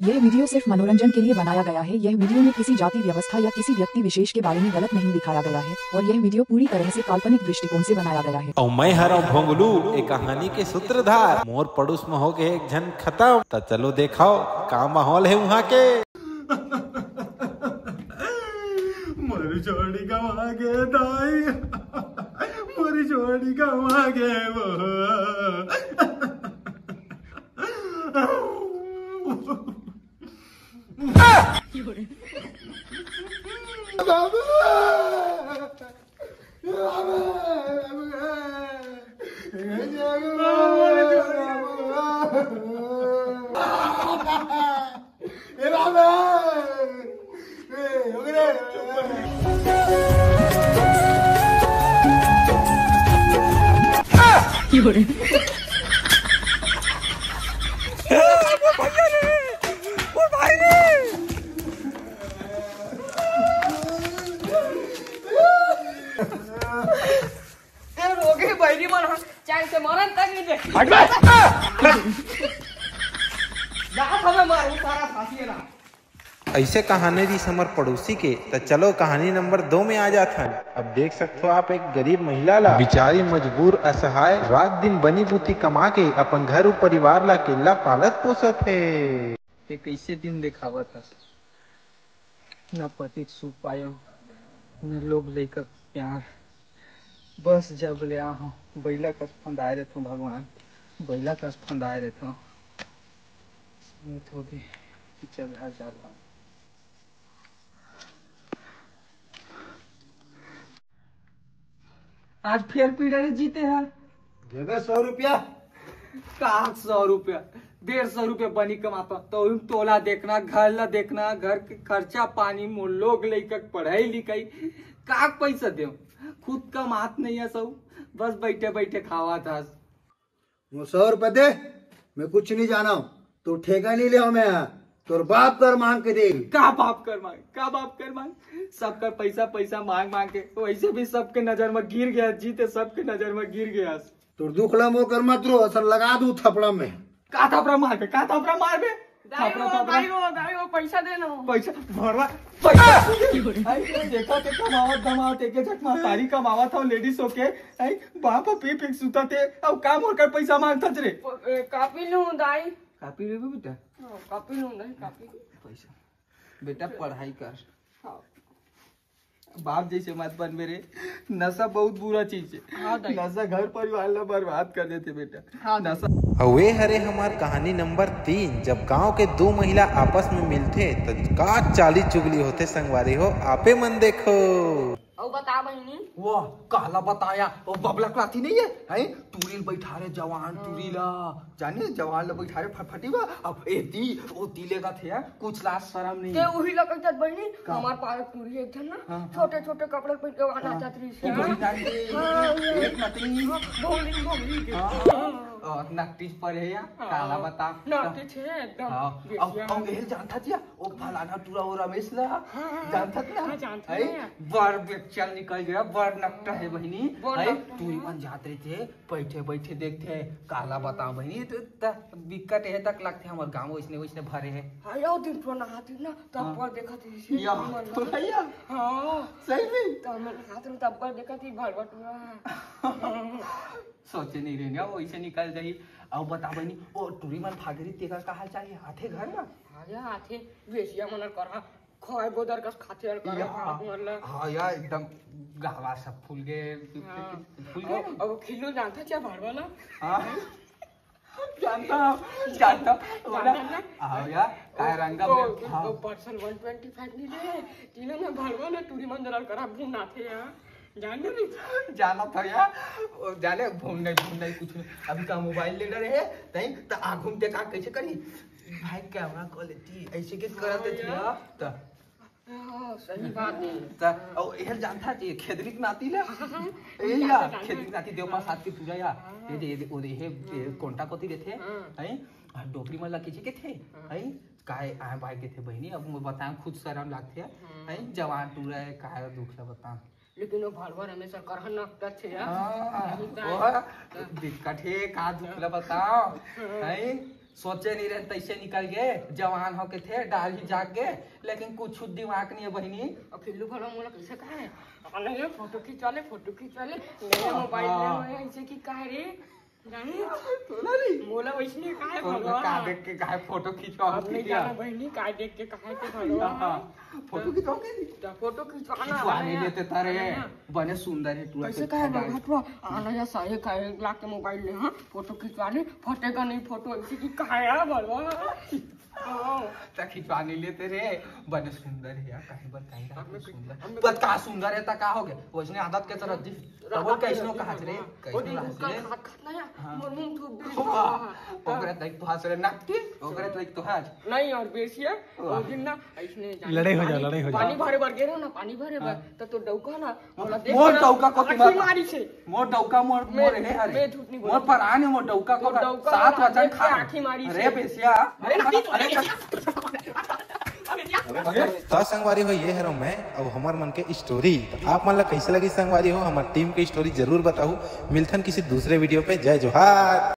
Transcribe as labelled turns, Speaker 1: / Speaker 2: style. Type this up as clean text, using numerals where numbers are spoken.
Speaker 1: यह वीडियो सिर्फ मनोरंजन के लिए बनाया गया है। यह वीडियो में किसी जाति व्यवस्था या किसी व्यक्ति विशेष के बारे में गलत नहीं दिखाया गया है और यह वीडियो पूरी तरह से काल्पनिक दृष्टिकोण से बनाया गया है।
Speaker 2: और मैं हरा भोंगलू एक कहानी के सूत्रधार, मोर पड़ोस में हो गए एक जन खत्म। तो चलो देखाओ का माहौल है वहाँ के।
Speaker 3: मोरी जोड़ी का वहाँ के दाई, मोरी जोड़ी का वहाँ के वो
Speaker 2: ऐसे कहानी दी समर पड़ोसी के। तो चलो कहानी नंबर 2 में आ जाता है। अब देख सकते हो आप एक गरीब महिला ला बिचारी मजबूर असहाय रात दिन बनी बूती कमा के अपन घर और परिवार ला केला पालत पोसत है।
Speaker 4: ये कैसे दिन दिखावा था, न पति सुख पायो न लोग लेकर प्यार। बस जब ले आहो बैला कस फंदाए रहता हूँ भगवान, बैला कस फंदाए रहता हूँ। तो भी चल घर जाता हूँ। आज फिर पीड़े जीते हैं।
Speaker 3: दे दे 100 रुपया।
Speaker 4: कहा 100 रुपया, 150 रुपया बनी कमाता तो तोला देखना, घर ला देखना, घर के खर्चा पानी मोर लोग लेकर पढ़ाई लिखाई का पैसा दे। खुद का मात नहीं है सब, बस बैठे बैठे खावा था।
Speaker 3: 100 रुपया दे, मैं कुछ नहीं जाना हूँ। तो ठेका नहीं ले मैं, तोर बाप कर मांग के दे।
Speaker 4: का बाप कर मांग, का बाप कर मांग, सबका पैसा पैसा मांग मांग के वैसे भी सबके नजर में गिर गया। जीते सबके नजर में गिर गया।
Speaker 3: तोर दुखला मो कर मत रो, असर लगा दू थपड़ा में।
Speaker 4: का थपड़ा मार बे, का थपड़ा मार बे।
Speaker 5: पैसा देना,
Speaker 4: पैसा भरवा, पैसा देखा के कमावत धमावत एक झक मार तारी कमावत हो लेडीज होके। बाप पी पी सुता थे अब काम होकर पैसा मांगता रे।
Speaker 5: कापी लूं दाई,
Speaker 4: कापी रे बेटा,
Speaker 5: कापी लूं दाई, कापी
Speaker 4: पैसा बेटा पढ़ाई कर। बाप जैसे मत बन मेरे, नशा बहुत बुरा चीज है। नशा घर परिवार ला बर्बाद कर देते बेटा। नशा
Speaker 2: वे हरे हमार कहानी नंबर 3। जब गांव के 2 महिला आपस में मिलते तो का चाली चुगली होते संगवारी हो, आपे मन देखो।
Speaker 5: और बता बहनी,
Speaker 4: वाह काला बताया वो बबला क्लाथी नहीं है, हैं टूरिल बैठा रहे जवान टूरीला जाने जवान ला बैठा रहे फटफटी बा। अब एती वो तिलेगा थे कुछ लाज शर्म नहीं
Speaker 5: ते उही लग जात बहनी। हमार पास टूरी एक था ना, छोटे छोटे कपड़े पहन के आना चाहती
Speaker 4: एक नती नकटीज पर है या काला बता
Speaker 5: नकटी है एकदम।
Speaker 4: अब ये जानता थिया वो फलाना टूरा वो रमेश ला जानता ना,
Speaker 5: जानता
Speaker 4: है बर चल निकल गया। बर नकटा है बहनी, है टूरी मन जाते थे बैठे बैठे देखते काला बता बहनी। तो विकट है तक लगते हमारे गाँव वैसने वैसने भरे है।
Speaker 5: हां दिन तो नहाती ना तब पर देखा थी
Speaker 4: या तो भैया। हां सही में
Speaker 5: तब मैं हाथ में तब पर देखा थी भरवा टूरा।
Speaker 4: सोचे नहीं रहे ना वैसे निकल जाई। अब बता बनी ओ टूरी मन भागरी तेरा का हाल चाल आथे घर में।
Speaker 5: हां आथे बेसिया मन करा खाए गोदर का खाते और करा मतलब।
Speaker 4: हां यार एकदम गावा सब फूल गए, फूल गए।
Speaker 5: अब खिलो जानता क्या भरवा ना।
Speaker 4: हां जानता जानता हां यार काय रंगा में। हां
Speaker 5: पर्सन 125 नहीं ले तिले में भरवा ना टूरी मन जरा करा घूमना थे यार। जाने नहीं
Speaker 4: जाना था यार, जाने घूमने घूमने कुछ नहीं। अभी का मोबाइल ले रहे हैं तई तो आ घूमते का कैसे करी भाई कैमरा क्वालिटी ऐसे के करते थे। तो
Speaker 5: सही बात है।
Speaker 4: तो और यह जानता थी खेदरिक नाती ले ए या खेदरिक नाती देव पास हाथ की पूजा या ये ओदे कोंटा कोती रहते हैं डोकरी मन ला किसी के थे है काय आए भाई के थे बहनी। अब मैं बताऊं खुद शर्म लगते है जवान टूरा है काय दुख ला बताऊं।
Speaker 5: लेकिन वो भरभर हमेशा करहन नकटा छे
Speaker 4: दिक्कत है का दुखला बताओ है सोचे नहीं रहे तैसे निकल गए, जवान होके थे डाली जाग गए, लेकिन कुछ दिमाग नहीं है बहनी।
Speaker 5: और फिल्लू भला मोला कैसे कहा है नहीं फोटो खिंचवा ले मेरे मोबाइल में ऐसे की कहा रे मोला वैसे कहा है भगवान
Speaker 4: का देख के कहा फोटो खिंचवा
Speaker 5: नहीं जाना बहनी का देख के कहा के भगवान
Speaker 4: फोटो खिंचवाओगे?
Speaker 5: फोटो खिंचवाना
Speaker 4: खिंचवा नहीं लेते तारे, बने सुंदर है तू।
Speaker 5: कैसे कहा घटवा आना या सारे का 1 लाख के मोबाइल ले हाँ फोटो खिंचवा ले, फटेगा नहीं फोटो ऐसे की कहा है भगवान
Speaker 4: खिंचवा नहीं लेते रे, बने सुंदर है यार, कहीं पर कहीं रहा सुंदर पर का सुंदर है ता का हो गए वैसने आदत के तरह डबल कैसनो कहा रे कैसनो रहा
Speaker 5: मोर मुंह थूक दी
Speaker 4: ओकरे तक तो हंस रे नाकती ओकरे तक तो हंस
Speaker 5: नहीं और बेसी है वो दिन ना ऐसने
Speaker 3: लड़ाई हो जा
Speaker 5: पानी भरे भर गे ना पानी भरे भर तो डौका ना बोला देख
Speaker 4: मोर डौका को
Speaker 5: तुम्हारी मारी से
Speaker 4: मोर डौका मोर मोर है अरे
Speaker 5: मैं झूठ नहीं बोल
Speaker 4: मोर पराने मोर डौका को सात वचन खा
Speaker 5: आंखी मारी
Speaker 4: अरे बेसिया
Speaker 2: तो संगवारी हो ये है मैं अब हमार मन के स्टोरी। तो आप मन ला कैसे लगी संगवारी हो, हमार टीम के स्टोरी जरूर बताओ। मिलथन किसी दूसरे वीडियो पे। जय जोहार।